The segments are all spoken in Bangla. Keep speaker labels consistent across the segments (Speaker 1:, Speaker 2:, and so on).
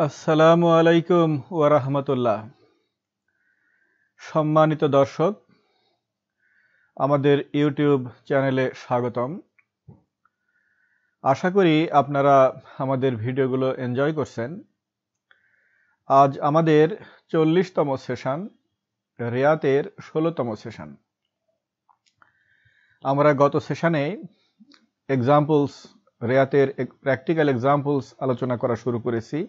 Speaker 1: আসসালামু আলাইকুম ওয়া রাহমাতুল্লাহ। সম্মানিত দর্শক, আমাদের ইউটিউব চ্যানেলে স্বাগতম। আশা করি আপনারা আমাদের ভিডিওগুলো এনজয় করছেন। আজ আমাদের 40তম সেশন, রিয়াতের 16তম সেশন। আমরা গত সেশনে এক্সাম্পলস, রিয়াতের প্র্যাকটিক্যাল এক্সাম্পলস আলোচনা করা শুরু করেছি।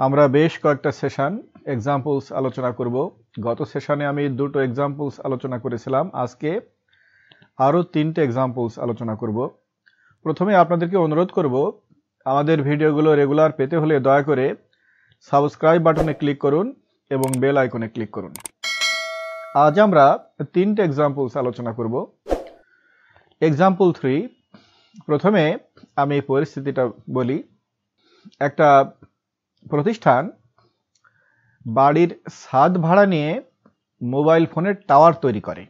Speaker 1: আমরা বেশ কয়েকটা সেশন এক্সাম্পলস আলোচনা করব। গত সেশনে আমি দুটো এক্সাম্পলস আলোচনা করেছিলাম, আজকে আরও 3টে এক্সাম্পলস আলোচনা করব। প্রথমে আপনাদেরকে অনুরোধ করব, আমাদের ভিডিওগুলো রেগুলার পেতে হলে দয়া করে সাবস্ক্রাইব বাটনে ক্লিক করুন এবং বেল আইকনে ক্লিক করুন। আজ আমরা 3টে এক্সাম্পলস আলোচনা করব। এক্সাম্পল 3, প্রথমে আমি পরিস্থিতিটা বলি। একটা প্রতিষ্ঠান বাড়ির ছাদ ভাড়া নিয়ে মোবাইল ফোনের টাওয়ার তৈরি করে।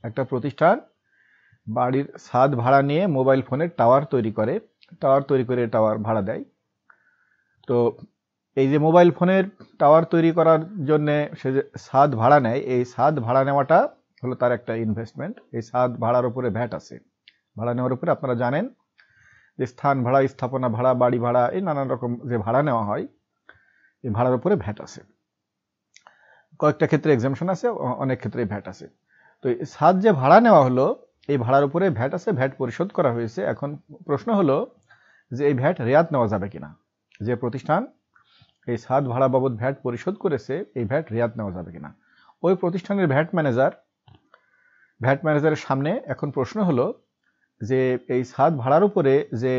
Speaker 1: একটা প্রতিষ্ঠান বাড়ির ছাদ ভাড়া নিয়ে মোবাইল ফোনের টাওয়ার তৈরি করে টাওয়ার ভাড়া দেয়। তো এই যে মোবাইল ফোনের টাওয়ার তৈরি করার জন্য সে যে ছাদ ভাড়া নেয়, এই ছাদ ভাড়া নেওয়াটা হলো তার একটা ইনভেস্টমেন্ট। এই ছাদ ভাড়ার উপরে ভ্যাট আছে। ভাড়া নেওয়ার উপরে আপনারা জানেন যে স্থান ভাড়া, স্থাপনা ভাড়া, বাড়ি ভাড়া, এই নানান রকম যে ভাড়া নেওয়া হয়, এই ভাড়ার উপরে ভ্যাট আছে। কয়েকটা ক্ষেত্রে এক্সাম্পশন আছে, অনেক ক্ষেত্রে ভ্যাট আছে। তো এই ছাদ যে ভাড়া নেওয়া হলো, এই ভাড়ার উপরে ভ্যাট আছে, ভ্যাট পরিশোধ করা হয়েছে। এখন প্রশ্ন হলো যে এই ভ্যাট রেয়াত নেওয়া যাবে কিনা। যে প্রতিষ্ঠান এই ছাদ ভাড়া বাবদ ভ্যাট পরিশোধ করেছে, এই ভ্যাট রেয়াত নেওয়া যাবে কিনা। ওই প্রতিষ্ঠানের ভ্যাট ম্যানেজারের সামনে এখন প্রশ্ন হলো যে এই ছাদ ভাড়ার উপরে যে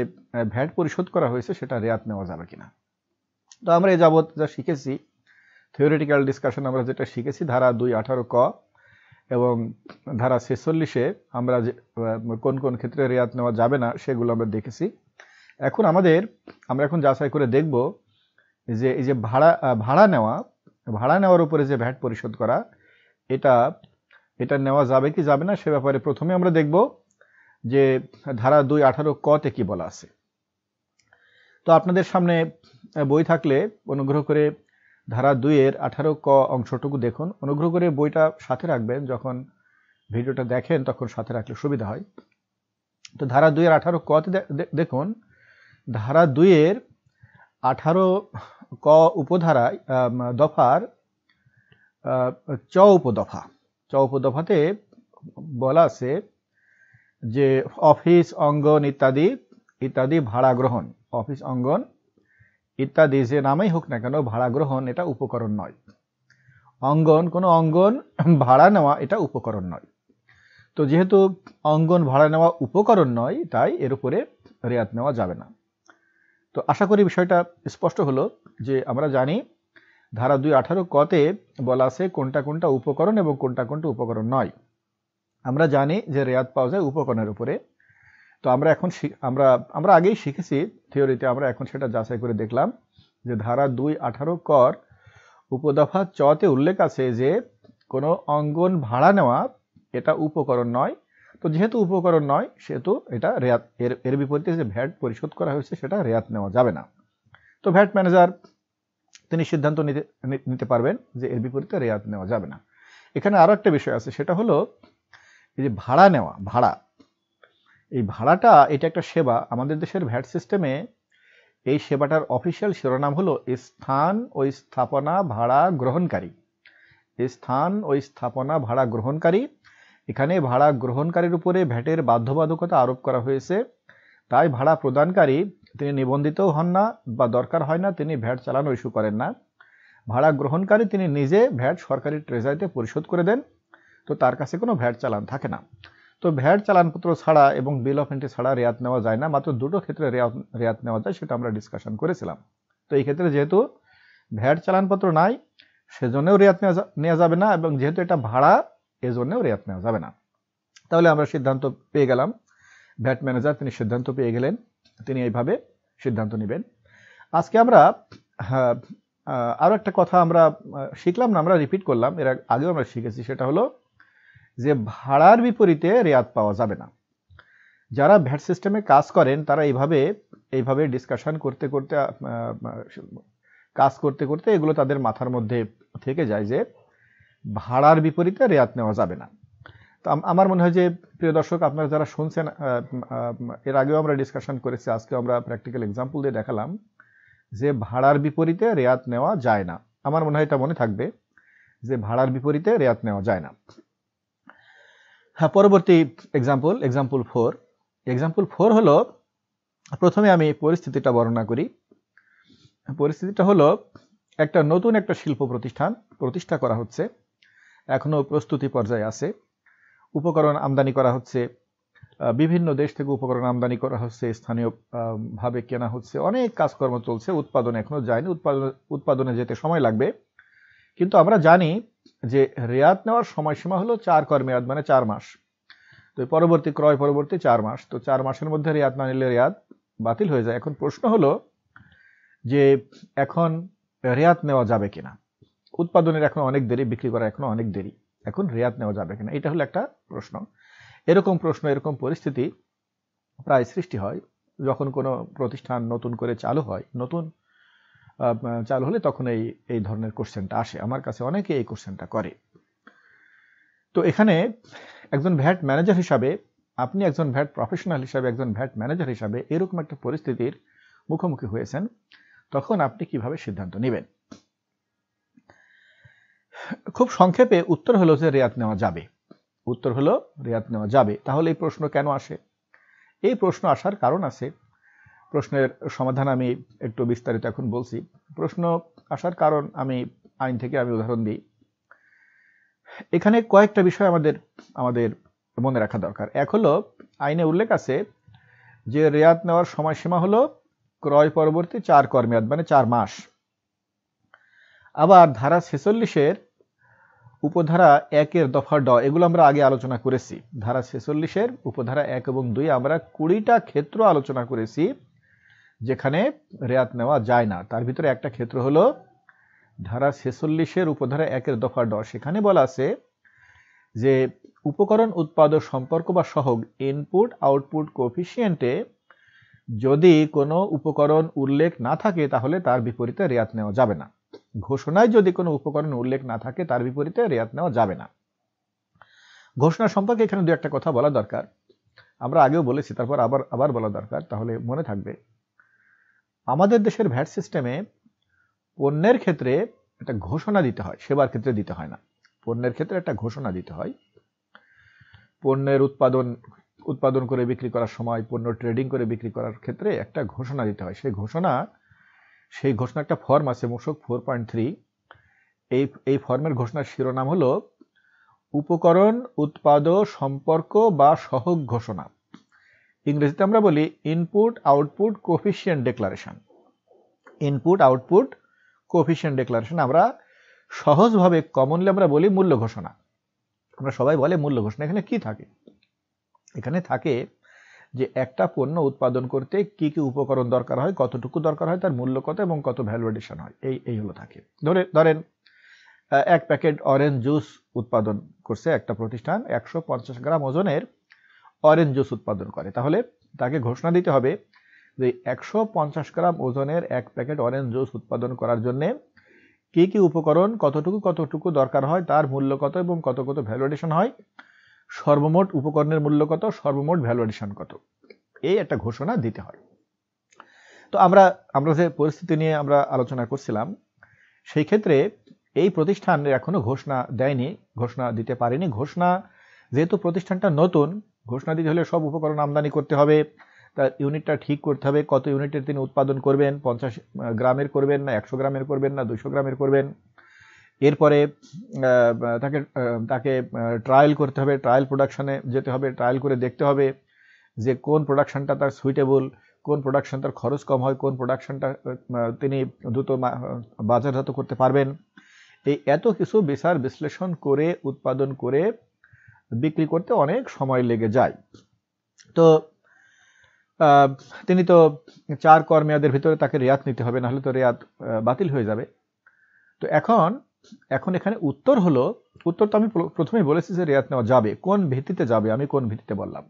Speaker 1: ভ্যাট পরিশোধ করা হয়েছে সেটা রেয়াত নেওয়া যাবে কিনা। তো আমরা এই যাবৎ যা শিখেছি, থিওরিটিক্যাল ডিসকাশন আমরা যেটা শিখেছি, ধারা 218 ক এবং ধারা 46-এ আমরা কোন কোন ক্ষেত্রে রেয়াত নেওয়া যাবে না সেগুলো আমরা দেখেছি। এখন আমরা এখন যাচাই করে দেখব যে এই যে ভাড়া নেওয়ার উপরে যে ভ্যাট পরিশোধ করা, এটা নেওয়া যাবে কি যাবে না সে ব্যাপারে প্রথমে আমরা দেখব যে ধারা 218 কতে কি বলা আছে। তো আপনাদের সামনে বই থাকলে অনুগ্রহ করে ধারা 2-18 ক অংশটুকু দেখুন। অনুগ্রহ করে বইটা সাথে রাখবেন, যখন ভিডিওটা দেখেন তখন সাথে রাখলে সুবিধা হয়। তো ধারা 2-18 কতে দেখুন, ধারা 2-18 ক উপধারায় দফার চ উপদফাতে বলা আছে যে অফিস অঙ্গন ইত্যাদি ভাড়া গ্রহণ, অফিস অঙ্গন ইত্যাদি যে নামেই হোক না কেন ভাড়া গ্রহণ এটা উপকরণ নয়। কোনো অঙ্গন ভাড়া নেওয়া এটা উপকরণ নয়। তো যেহেতু অঙ্গন ভাড়া নেওয়া উপকরণ নয়, তাই এর উপরে রেয়াত নেওয়া যাবে না। তো আশা করি বিষয়টা স্পষ্ট হলো যে আমরা জানি ধারা 218 কতে বলা আছে কোনটা কোনটা উপকরণ এবং কোনটা কোনটা উপকরণ নয়। আমরা জানি যে রেয়াত পাওয়া যায় উপকরণের উপরে। তো আমরা আগেই শিখেছি থিওরিতে, আমরা এখন সেটা যাচাই করে দেখলাম যে ধারা 218 কর উপদফা চতে উল্লেখ আছে যে কোনো অঙ্গন ভাড়া নেওয়া এটা উপকরণ নয়। তো যেহেতু উপকরণ নয় সেহেতু এটা রেয়াত, এর বিপরীতে যে ভ্যাট পরিশোধ করা হয়েছে সেটা রেয়াত নেওয়া যাবে না। তো ভ্যাট ম্যানেজার তিনি সিদ্ধান্ত নিতে পারবেন যে এর বিপরীতে রেয়াত নেওয়া যাবে না। এখানে আরো একটা বিষয় আছে, সেটা হলো এই যে ভাড়া, এই ভাড়াটা এটা একটা সেবা। আমাদের দেশের ভ্যাট সিস্টেমে এই সেবাটার অফিসিয়াল শিরোনাম হলো স্থান ও স্থাপনা ভাড়া গ্রহণকারী। স্থান ও স্থাপনা ভাড়া গ্রহণকারী, এখানে ভাড়া গ্রহণকারীর উপরে ভ্যাটের বাধ্যবাধকতা আরোপ করা হয়েছে। তাই ভাড়া প্রদানকারী তিনি নিবন্ধিতও হন না বা দরকার হয় না, তিনি ভ্যাট চালানো ইস্যু করেন না। ভাড়া গ্রহণকারী তিনি নিজে ভ্যাট সরকারি ট্রেজারিতে পরিশোধ করে দেন। তো তার কাছে কোনো ভ্যাট চালান থাকে না। তো ভ্যাট চালানপত্র ছাড়া এবং বিল অফ এন্ট্রি ছাড়া রেয়াত নেওয়া যায় না। মাত্র দুটো ক্ষেত্রে রেয়াত নেওয়া যায়, সেটা আমরা ডিসকাশন করেছিলাম। তো এই ক্ষেত্রে যেহেতু ভ্যাট চালানপত্র নাই সেজন্যও রেয়াত নেওয়া যাবে না, এবং যেহেতু এটা ভাড়া এজন্যও রেয়াত নেওয়া যাবে না। তাহলে আমরা সিদ্ধান্ত পেয়ে গেলাম, ভ্যাট ম্যানেজার তিনি সিদ্ধান্ত পেয়ে গেলেন, তিনি এইভাবে সিদ্ধান্ত নেবেন। আজকে আমরা আরো একটা কথা আমরা শিখলাম না, আমরা রিপিট করলাম, এর আগেও আমরা শিখেছি। সেটা হলো যে ভাড়ার বিপরীতে রেয়াত পাওয়া যাবে না। যারা ভ্যাট সিস্টেমে কাজ করেন তারা এইভাবে ডিসকাশন করতে করতে কাজ করতে করতে এগুলো তাদের মাথার মধ্যে থেকে যায় যে ভাড়ার বিপরীতে রেয়াত নেওয়া যাবে না। তো আমার মনে হয় যে প্রিয় দর্শক, আপনারা যারা শুনছেন, এর আগেও আমরা ডিসকাশন করেছি, আজকে আমরা প্র্যাকটিক্যাল এক্সাম্পল দিয়ে দেখালাম যে ভাড়ার বিপরীতে রেয়াত নেওয়া যায় না। আমার মনে হয় এটা মনে থাকবে যে ভাড়ার বিপরীতে রেয়াত নেওয়া যায় না। হ্যাঁ, পরবর্তী এক্সাম্পল 4। এক্সাম্পল 4 হলো, প্রথমে আমি পরিস্থিতিটা বর্ণনা করি। পরিস্থিতিটা হলো, নতুন একটা শিল্প প্রতিষ্ঠা করা হচ্ছে, এখনো প্রস্তুতি পর্যায়ে আছে। উপকরণ আমদানি করা হচ্ছে, বিভিন্ন দেশ থেকে উপকরণ আমদানি করা হচ্ছে, স্থানীয় ভাবে কেনা হচ্ছে, অনেক কাজকর্ম চলছে, উৎপাদন এখনো যায়নি, উৎপাদনে যেতে সময় লাগবে। কিন্তু আমরা জানি যে রেয়াত নেওয়ার সময়সীমা হলো 4 কর মেয়াদ, মানে 4 মাস। তো ক্রয় পরবর্তী 4 মাস, তো 4 মাসের মধ্যে রেয়াত না নিলে রেয়াত বাতিল হয়ে যায়। এখন প্রশ্ন হলো যে এখন রেয়াত নেওয়া যাবে কিনা, উৎপাদনের এখন অনেক দেরি, বিক্রি করা এখনো অনেক দেরি, এখন রেয়াত নেওয়া যাবে কিনা, এটা হলো একটা প্রশ্ন। এরকম পরিস্থিতি প্রায় সৃষ্টি হয় যখন কোনো প্রতিষ্ঠান নতুন করে চালু হয়। নতুন চালু হলে তখন এই ধরনের কোশ্চেনটা আসে। আমার কাছে অনেকে এই কোশ্চেনটা করে। তো এখানে একজন ভ্যাট ম্যানেজার হিসাবে, আপনি একজন ভ্যাট প্রফেশনাল হিসাবে, একজন ভ্যাট ম্যানেজার হিসাবে এরকম একটা পরিস্থিতির মুখোমুখি হয়েছেন, তখন আপনি কিভাবে সিদ্ধান্ত নেবেন? খুব সংক্ষেপে উত্তর হলো যে রেয়াত নেওয়া যাবে। উত্তর হলো রেয়াত নেওয়া যাবে। তাহলে এই প্রশ্ন কেন আসে? এই প্রশ্ন আসার কারণ আছে। প্রশ্নের সমাধান আমি একটু বিস্তারিত এখন বলছি। প্রশ্ন আসার কারণ আইন থেকে আমি উদাহরণ দিই। এখানে কয়েকটা বিষয় আমাদের মনে রাখা দরকার। এক হলো, আইনে উল্লেখ আছে যে রেয়াত নেওয়ার সময়সীমা হলো ক্রয় পরবর্তী 4 কর মেয়াদ, মানে 4 মাস। আবার ধারা 46-এর উপধারা 1-এর দফা ড, এগুলো আমরা আগে আলোচনা করেছি। ধারা 46-এর উপধারা 1 এবং 2 আমরা 20টা ক্ষেত্র আলোচনা করেছি যেখানে রেয়াত নেওয়া যায় না। তার ভিতরে একটা ক্ষেত্র হলো ধারা 46-এর উপধারা 1-এর দফা ড। সেখানে বলা আছে যে উপকরণ উৎপাদক সম্পর্ক বা সহগ, ইনপুট আউটপুট কোএফিসিয়েন্টে যদি কোনো উপকরণ উল্লেখ না থাকে তাহলে তার বিপরীতে রেয়াত নেওয়া যাবে না। ঘোষণায় যদি কোনো উপকরণ উল্লেখ না থাকে তার বিপরীতে রেয়াত নেওয়া যাবে না। ঘোষণা সম্পর্কে এখানে দু একটা কথা বলা দরকার। আমরা আগেও বলেছি, তারপর আবার বলা দরকার, তাহলে মনে থাকবে। আমাদের দেশের ভ্যাট সিস্টেমে পণ্যের ক্ষেত্রে একটা ঘোষণা দিতে হয়, সেবার ক্ষেত্রে দিতে হয় না। পণ্যের ক্ষেত্রে একটা ঘোষণা দিতে হয়। পণ্যের উৎপাদন করে বিক্রি করার সময়, পণ্য ট্রেডিং করে বিক্রি করার ক্ষেত্রে একটা ঘোষণা দিতে হয়। সেই ঘোষণা একটা ফর্ম আছে, মূসক 4.3। এই ফর্মের ঘোষণার শিরোনাম হলো উপকরণ উৎপাদক সম্পর্ক বা সহগ ঘোষণা। ইংরেজিতে আমরা বলি input output coefficient declaration. Input output coefficient declaration, আমরা সহজভাবে কমনলি আমরা বলি মূল্য ঘোষণা। আমরা সবাই বলে মূল্য ঘোষণা। এখানে কি থাকে? এখানে থাকে যে একটা পণ্য উৎপাদন করতে কি কি উপকরণ দরকার হয়, কতটুকু দরকার হয়, তার মূল্য কত এবং কত ভ্যালু এডিশন হয়, এই হলো থাকে। ধরেন 1 প্যাকেট অরেঞ্জ জুস উৎপাদন করছে একটা প্রতিষ্ঠান, 150 গ্রাম ওজনের অরেঞ্জ জুস উৎপাদন করে। তাহলে তাকে ঘোষণা দিতে হবে যে 150 গ্রাম ওজনের 1 প্যাকেট অরেঞ্জ জুস উৎপাদন করার জন্য কি কি উপকরণ কতটুকু দরকার হয়, তার মূল্য কত এবং কত ভ্যালু এডিশন হয়, সর্বমোট উপকরণের মূল্য কত, সর্বমোট ভ্যালু এডিশন কত, এই একটা ঘোষণা দিতে হয়। তো আমরা যে পরিস্থিতি নিয়ে আমরা আলোচনা করছিলাম, সেই ক্ষেত্রে এই প্রতিষ্ঠান এখনো ঘোষণা দেয়নি, ঘোষণা দিতে পারেনি। ঘোষণা যেহেতু প্রতিষ্ঠানটা নতুন, ঘোষণা দিতে হলে সব উপকরণ আমদানি করতে হবে, তার ইউনিটটা ঠিক করতে হবে, কত ইউনিটের তিনি উৎপাদন করবেন, 50 গ্রামের করবেন না 100 গ্রামের করবেন না 200 গ্রামের করবেন। এরপরে তাকে ট্রায়াল করতে হবে, ট্রায়াল প্রোডাকশনে যেতে হবে, ট্রায়াল করে দেখতে হবে যে কোন প্রোডাকশনটা তার সুইটেবল, কোন প্রোডাকশন তার খরচ কম হয়, কোন প্রোডাকশনটা তিনি দ্রুত বাজারজাত করতে পারবেন। এই এত কিছু বিচার বিশ্লেষণ করে উৎপাদন করে বিক্রি করতে অনেক সময় লেগে যায়। তো তিনি তো 4 কর মেয়াদের ভিতরে তাকে রেয়াত নিতে হবে, নাহলে তো রেয়াত বাতিল হয়ে যাবে। তো এখন এখানে উত্তর তো আমি প্রথমেই বলেছি যে রেয়াত নেওয়া যাবে। কোন ভিত্তিতে যাবে? আমি কোন ভিত্তিতে বললাম?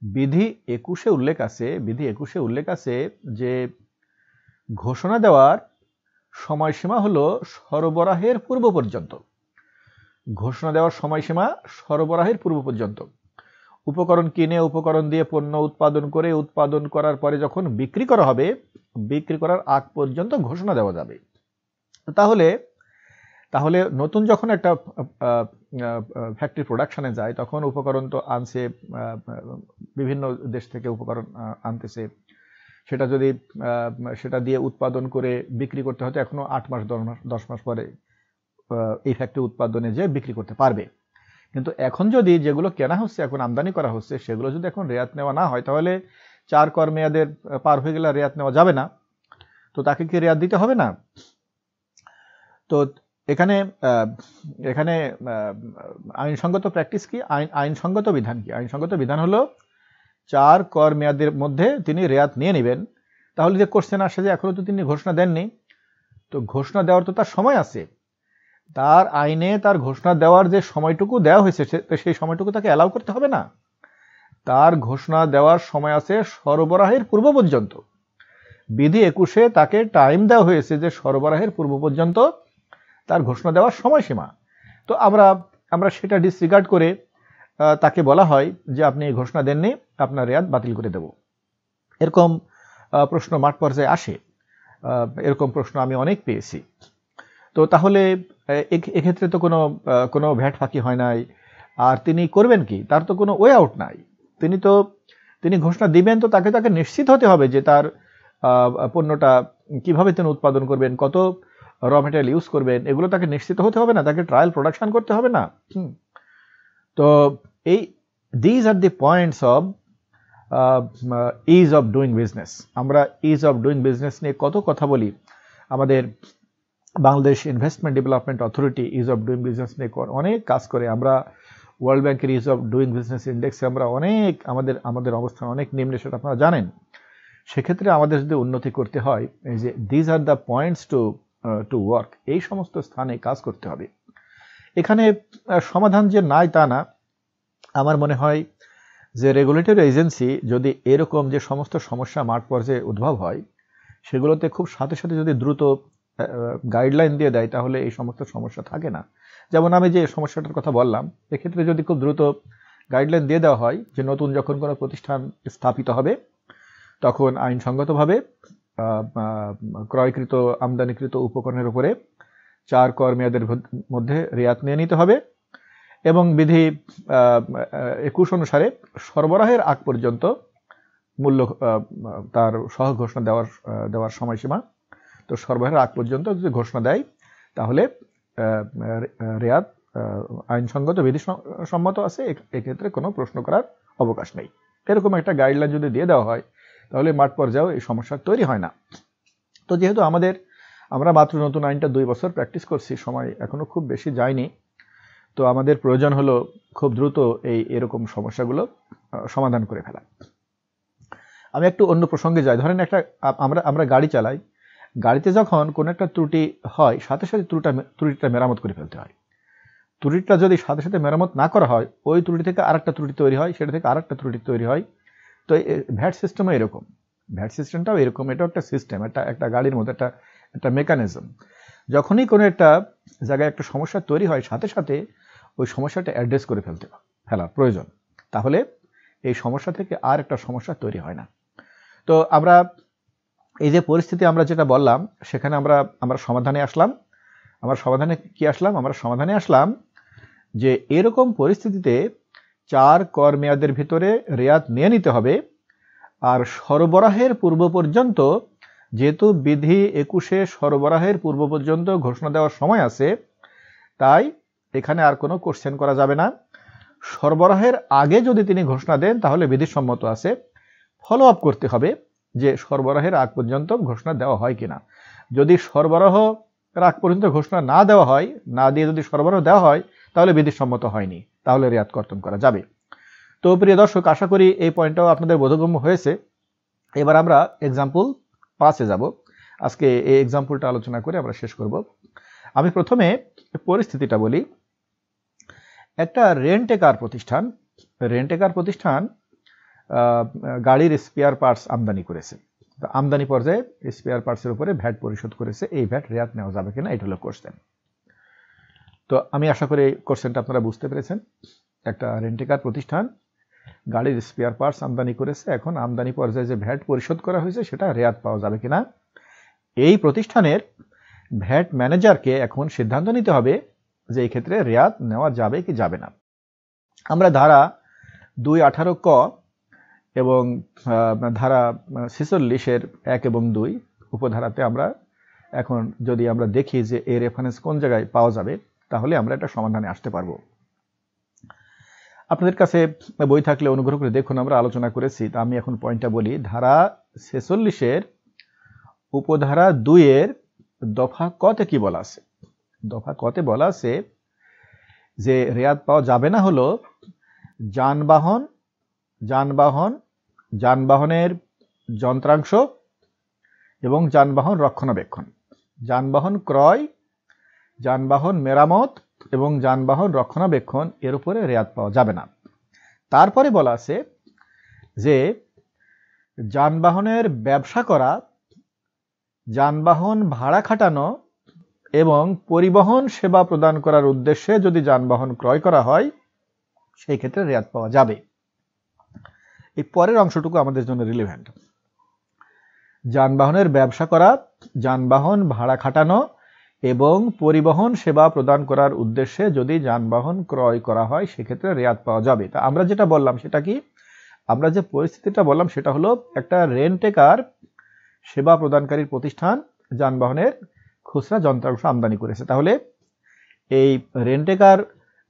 Speaker 1: বিধি 21-এ উল্লেখ আছে যে ঘোষণা দেওয়ার সময়সীমা হলো সরবরাহের পূর্ব পর্যন্ত। ঘোষণা দেওয়ার সময়সীমা সরবরাহের পূর্ব পর্যন্ত। উপকরণ কিনে উপকরণ দিয়ে পণ্য উৎপাদন করে উৎপাদন করার পরে যখন বিক্রি করা হবে, বিক্রি করার আগ পর্যন্ত ঘোষণা দেওয়া যাবে। তাহলে তাহলে নতুন যখন একটা ফ্যাক্টরি প্রোডাকশনে যায়, তখন উপকরণ তো আনছে, বিভিন্ন দেশ থেকে উপকরণ আনতেছে। সেটা যদি সেটা দিয়ে উৎপাদন করে বিক্রি করতে হতো, এখনো 8 মাস 10 মাস পরে এই ফ্যাক্টরি উৎপাদনে যে বিক্রি করতে পারবে। কিন্তু এখন যদি যেগুলো কেনা হচ্ছে, এখন আমদানি করা হচ্ছে, সেগুলো যদি এখন রেয়াত নেওয়া না হয়, তাহলে 4 কর মেয়াদের পার হয়ে গেলে রেয়াত নেওয়া যাবে না। তো তাকে কি রেয়াত দিতে হবে না? তো এখানে এখানে আইনসঙ্গত প্র্যাকটিস কি, আইনসঙ্গত বিধান কি? আইনসঙ্গত বিধান হলো 4 কর মেয়াদের মধ্যে তিনি রেয়াত নিয়ে নেবেন। তাহলে যে কোশ্চেন আসে যে এখনো তো তিনি ঘোষণা দেননি, তো ঘোষণা দেওয়ার তো তার সময় আছে। তার আইনে তার ঘোষণা দেওয়ার যে সময়টুকু দেওয়া হয়েছে, সেই সময়টুকু তাকে অ্যালাউ করতে হবে না? তার ঘোষণা দেওয়ার সময় আছে সরবরাহের পূর্ব পর্যন্ত। বিধি 21-এ তাকে টাইম দেওয়া হয়েছে যে সরবরাহের পূর্ব পর্যন্ত তার ঘোষণা দেওয়ার সময়সীমা। তো আমরা সেটা ডিসরিগার্ড করে তাকে বলা হয় যে আপনি এই ঘোষণা দেননি, আপনার রেয়াত বাতিল করে দেব। এরকম প্রশ্ন মাঠ পর্যায়ে আসে, এরকম প্রশ্ন আমি অনেক পেয়েছি। তো তাহলে এক্ষেত্রে তো কোনো ভ্যাট ফাঁকি হয় নাই। আর তিনি করবেন কি? তার তো কোনো ওয়ে আউট নাই। তিনি ঘোষণা দিবেন, তো তাকে নিশ্চিত হতে হবে যে তার পণ্যটা কিভাবে তিনি উৎপাদন করবেন, কত র মেটেরিয়াল ইউজ করবেন, এগুলো তাকে নিশ্চিত হতে হবে না? তাকে ট্রায়াল প্রোডাকশন করতে হবে না? তো these are the points of is of doing business. আমরা ইজ অফ ডুইং বিজনেস নিয়ে কত কথা বলি। আমাদের Bangladesh investment development authority is of doing business নিয়ে অনেক কাজ করে। আমরা ওয়ার্ল্ড ব্যাংকের ইজ অফ ডুইং বিজনেস ইন্ডেক্সে আমরা অনেক আমাদের অবস্থান অনেক নিম্নে, সেটা আপনারা জানেন। সেক্ষেত্রে আমাদের যদি উন্নতি করতে হয়, এই যে these are the points to work, এই সমস্ত স্থানে কাজ করতে হবে। এখানে সমাধান যে নাই তা না। আমার মনে হয় যে রেগুলেটরি এজেন্সি যদি এরকম যে সমস্ত সমস্যা মাঠ পর্যায়ে উদ্ভব হয়, সেগুলোতে খুব সাথে সাথে যদি দ্রুত গাইডলাইন দিয়ে দেয়, তাহলে এই সমস্ত সমস্যা থাকে না। যেমন আমি যে সমস্যাটার কথা বললাম, এক্ষেত্রে যদি খুব দ্রুত গাইডলাইন দিয়ে দেওয়া হয় যে নতুন যখন কোনো প্রতিষ্ঠান স্থাপিত হবে, তখন আইনসঙ্গতভাবে ক্রয়কৃত আমদানিকৃত উপকরণের উপরে 4 কর মেয়াদের মধ্যে রেয়াত নিয়ে নিতে হবে, এবং বিধি 21 অনুসারে সরবরাহের আগ পর্যন্ত মূল্য তার সহ ঘোষণা দেওয়ার সময়সীমা। তো সরবরাহের আগ পর্যন্ত যদি ঘোষণা দেয়, তাহলে রেয়াত আইনসঙ্গত বিধি সম্মত আছে, এক্ষেত্রে কোনো প্রশ্ন করার অবকাশ নেই। এরকম একটা গাইডলাইন যদি দিয়ে দেওয়া হয়, তাহলে মাঠ পর্যায়েও এই সমস্যা তৈরি হয় না। তো যেহেতু আমরা মাত্র নতুন আইনটা 2 বছর প্র্যাকটিস করছি, সময় এখনো খুব বেশি যায়নি, তো আমাদের প্রয়োজন হলো খুব দ্রুত এরকম সমস্যাগুলো সমাধান করে ফেলা। আমি একটু অন্য প্রসঙ্গে যাই। ধরেন আমরা গাড়ি চালাই, গাড়িতে যখন কোনো একটা ত্রুটি হয়, সাথে সাথে ত্রুটিটা মেরামত করে ফেলতে হয়। ত্রুটিটা যদি সাথে সাথে মেরামত না করা হয়, ওই ত্রুটি থেকে আরেকটা ত্রুটি তৈরি হয়, সেটা থেকে আরেকটা ত্রুটি তৈরি হয়। তো ভ্যাট সিস্টেমও এরকম, ভ্যাট সিস্টেমটাও এরকম। এটা একটা সিস্টেম, একটা গাড়ির মধ্যে একটা মেকানিজম। যখনই কোনো একটা জায়গায় একটা সমস্যা তৈরি হয়, সাথে সাথে ওই সমস্যাটা অ্যাড্রেস করে ফেলা প্রয়োজন, তাহলে এই সমস্যা থেকে আর একটা সমস্যা তৈরি হয় না। তো আমরা এই যে পরিস্থিতি আমরা যেটা বললাম, সেখানে আমরা সমাধানে আসলাম। আমরা সমাধানে আসলাম যে এরকম পরিস্থিতিতে 4 কর মেয়াদের ভিতরে রেয়াত নিয়ে নিতে হবে। আর সরবরাহের পূর্ব পর্যন্ত, যেহেতু বিধি 21-এ সরবরাহের পূর্ব পর্যন্ত ঘোষণা দেওয়ার সময় আছে, তাই এখানে আর কোনো কোশ্চেন করা যাবে না। সরবরাহের আগে যদি তিনি ঘোষণা দেন, তাহলে বিধিসম্মত আছে। ফলো আপ করতে হবে যে সরবরাহের আগ পর্যন্ত ঘোষণা দেওয়া হয় কিনা। যদি সরবরাহ আগ পর্যন্ত ঘোষণা না দেওয়া হয়, না দিয়ে যদি সরবরাহ দেওয়া হয়, তাহলে বিধিসম্মত হয়নি, তাহলে রেয়াত কর্তন করা যাবে। তো প্রিয় দর্শক, আশা করি এই পয়েন্টটাও আপনাদের বোধগম্য হয়েছে। এবার আমরা এক্সাম্পল 5-এ যাব। আজকে এই এক্সাম্পলটা আলোচনা করে আমরা শেষ করব। আমি প্রথমে পরিস্থিতিটা বলি। একটা রেন্টেকার প্রতিষ্ঠান গাড়ির স্পেয়ার পার্টস আমদানি করেছে। তো আমদানি পর্যায়ে স্পেয়ার পার্টসের উপরে ভ্যাট পরিশোধ করেছে, এই ভ্যাট রেয়াত নেওয়া যাবে কিনা, এটা হলো কোশ্চেন। তো আমি আশা করি কোশ্চেনটা আপনারা বুঝতে পেরেছেন। একটা রেন্টেকার প্রতিষ্ঠান গাড়ির স্পেয়ার পার্টস আমদানি করেছে, এখন আমদানি পর্যায়ে যে ভ্যাট পরিশোধ করা হয়েছে সেটা রেয়াত পাওয়া যাবে কিনা, এই প্রতিষ্ঠানের ভ্যাট ম্যানেজারকে এখন সিদ্ধান্ত নিতে হবে যে এই ক্ষেত্রে রেয়াত নেওয়া যাবে কি যাবে না। আমরা ধারা 218 ক এবং ধারা 46-এর 1 এবং 2 উপধারাতে আমরা এখন যদি আমরা দেখি যে এই রেফারেন্স কোন জায়গায় পাওয়া যাবে, তাহলে আমরা এটা সমাধানে আসতে পারবো। আপনাদের কাছে বই থাকলে অনুগ্রহ করে দেখুন, আমরা আলোচনা করেছি। তা আমি এখন পয়েন্টটা বলি। ধারা 46-এর উপধারা 2-এর দফা কতে কি বলা আছে? দফা কতে বলা আছে যে রেয়াত পাওয়া যাবে না হলো যানবাহনের যন্ত্রাংশ এবং যানবাহন রক্ষণাবেক্ষণ, যানবাহন ক্রয়, যানবাহন মেরামত এবং যানবাহন রক্ষণাবেক্ষণ এর উপরে রেয়াত পাওয়া যাবে না। তারপরে বলা আছে যে যানবাহনের ব্যবসা করা, যানবাহন ভাড়া খাটানো এবং পরিবহন সেবা প্রদান করার উদ্দেশ্যে যদি যানবাহন ক্রয় করা হয় সেই ক্ষেত্রে রেয়াত পাওয়া যাবে। এই পরের অংশটুকু আমাদের জন্য রিলেভেন্ট। যানবাহনের ব্যবসা করা, যানবাহন ভাড়া খাটানো এবং পরিবহন সেবা প্রদান করার উদ্দেশ্যে যদি যানবাহন ক্রয় করা হয় সেক্ষেত্রে রেয়াত পাওয়া যাবে। তা আমরা যেটা বললাম সেটা কি? আমরা যে পরিস্থিতিটা বললাম সেটা হলো একটা রেন্টেকার সেবা প্রদানকারী প্রতিষ্ঠান যানবাহনের খুচরা যন্ত্রাংশ আমদানি করেছে। তাহলে এই রেন্টেকার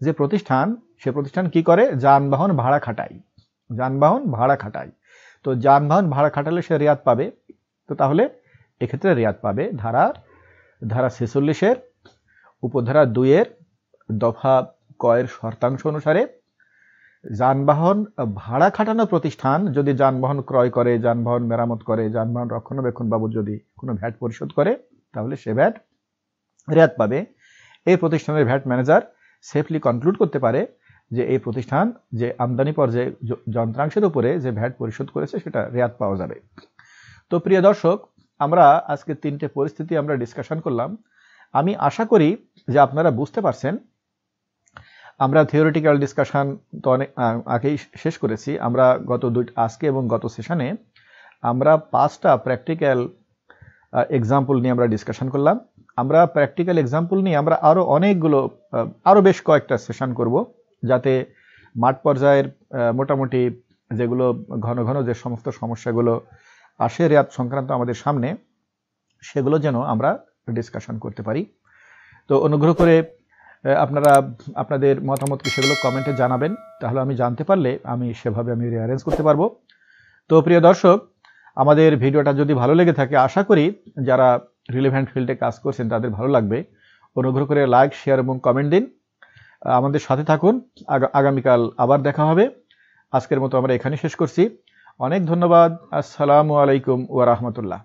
Speaker 1: যে প্রতিষ্ঠান, সে প্রতিষ্ঠান কি করে? যানবাহন ভাড়া খাটায়, যানবাহন ভাড়া খাটায়। তো যানবাহন ভাড়া খাটালে সে রেয়াত পাবে। তো তাহলে এক্ষেত্রে রেয়াত পাবে ধারা 46-এর উপধারা 2-এর দফা ক-এর শর্তাংশ অনুসারে। যানবাহন ভাড়া খাটানো প্রতিষ্ঠান যদি যানবাহন ক্রয় করে, যানবাহন মেরামত করে, যানবাহন রক্ষণাবেক্ষণ বাবদ যদি কোনো ভ্যাট পরিশোধ করে তাহলে সে ভ্যাট রেয়াত পাবে। এই প্রতিষ্ঠানের ভ্যাট ম্যানেজার সেফলি কনক্লুড করতে পারে যে এই প্রতিষ্ঠান যে আমদানি পর্যায়ে যন্ত্রাংশের উপরে যে ভ্যাট পরিশোধ করেছে সেটা রেয়াত পাওয়া যাবে। তো প্রিয় দর্শক, আমরা আজকে 3টে পরিস্থিতি আমরা ডিসকাশন করলাম। আমি আশা করি যে আপনারা বুঝতে পারছেন। আমরা থিওরিটিক্যাল ডিসকাশন তো অনেক আগেই শেষ করেছি। আমরা আজকে এবং গত সেশনে আমরা 5টা প্র্যাকটিক্যাল এক্সাম্পল নিয়ে আমরা ডিসকাশন করলাম। আমরা প্র্যাকটিক্যাল এক্সাম্পল নিয়ে আমরা আরো বেশ কয়েকটা সেশন করব, যাতে মাঠ পর্যায়ের মোটামুটি যেগুলো ঘন ঘন যে সমস্ত সমস্যাগুলো আসে রেয়াত সংক্রান্ত আমাদের সামনে, সেগুলো যেন আমরা ডিসকাশন করতে পারি। তো অনুগ্রহ করে আপনারা আপনাদের মতামত কি সেগুলো কমেন্টে জানাবেন, তাহলে আমি জানতে পারলে আমি সেভাবে রিঅ্যারেঞ্জ করতে পারবো। তো প্রিয় দর্শক, আমাদের ভিডিওটা যদি ভালো লেগে থাকে, আশা করি যারা রিলেভেন্ট ফিল্ডে কাজ করছেন তাদের ভালো লাগবে। অনুগ্রহ করে লাইক, শেয়ার এবং কমেন্ট দিন। আমাদের সাথে থাকুন। আগামীকাল আবার দেখা হবে। আজকের মতো আমরা এখানে শেষ করছি। অনেক ধন্যবাদ। আসসালামু আলাইকুম ওয়া রাহমাতুল্লাহ।